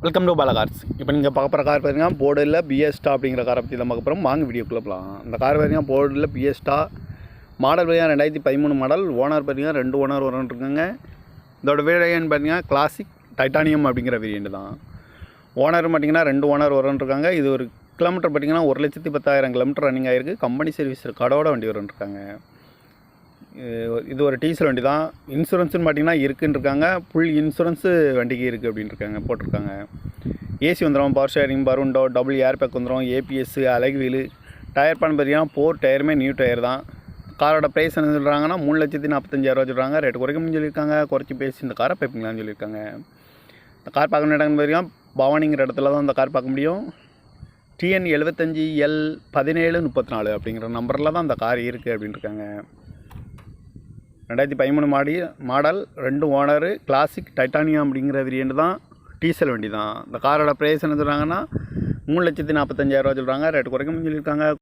Welcome to Bala cars. இப்போ நீங்கள் பார்க்க போகிற கார் பார்த்தீங்கன்னா போர்டில் பிஎஸ்டா அப்படிங்கிற காரை பற்றி தான் பார்க்க போகிறோம். வாங்க வீடியோக்குள்ளே போகலாம். இந்த கார் பார்த்தீங்கன்னா போர்டில் பிஎஸ்டா மாடல் பார்த்தீங்கன்னா 2013 மாடல். ஓனர் பார்த்தீங்கன்னா 2 ஓனர் இருக்காங்க. இதோட வேரியன்ட் பார்த்தீங்கன்னா கிளாசிக் டைட்டானியம் அப்படிங்கிற வேரியன்ட் தான். ஓனர் பார்த்தீங்கன்னா 2 ஓனர் இருக்காங்க. இது ஒரு கிலோமீட்டர் பார்த்தீங்கன்னா 1,10,000 கிலோமீட்டர் ரன்னிங் ஆகிருக்கு. கம்பெனி சர்வீஸ் கடோட வண்டி இருக்காங்க. இது ஒரு டீசல் வண்டி தான். இன்சூரன்ஸுன்னு பார்த்தீங்கன்னா இருக்குன்னு இருக்காங்க. ஃபுல் இன்சூரன்ஸு வண்டிக்கு இருக்குது அப்படின்னு இருக்காங்க, போட்டிருக்காங்க. ஏசி வந்துடும், பவர் ஷேரிங், பருண்டோ, டபுள் ஏர் பேக் வந்துடும், ஏபிஎஸ், அலகு வீலு. டயர் பண்ண பார்த்தீங்கன்னா 4 டயருமே நியூ டயர் தான். காரோட ப்ரைஸ் என்ன சொல்கிறாங்கன்னா 3,45,000 சொல்கிறாங்க. ரேட்டு குறைக்கணும்னு சொல்லியிருக்காங்க. குறைச்சி பேசி இந்த காரை பேப்பிங்களான்னு சொல்லியிருக்காங்க. இந்த கார் பார்க்கணும் இடம்னு பார்த்தீங்கன்னா பவானிங்கிற இடத்துல தான் இந்த கார் பார்க்க முடியும். TN 75L 1734 அப்படிங்கிற நம்பரில் தான் இந்த கார் இருக்குது அப்படின்னு இருக்காங்க. 2013 மாடல், 2 ஓனரு, கிளாசிக் டைட்டானியம் அப்படிங்கிற வேரியன்ட் தான். டீசல் வண்டி தான். இந்த காரோட ப்ரைஸ் என்ன சொல்கிறாங்கன்னா 3,45,000 சொல்கிறாங்க. ரேட்டு குறைக்கணும்னு சொல்லியிருக்காங்க.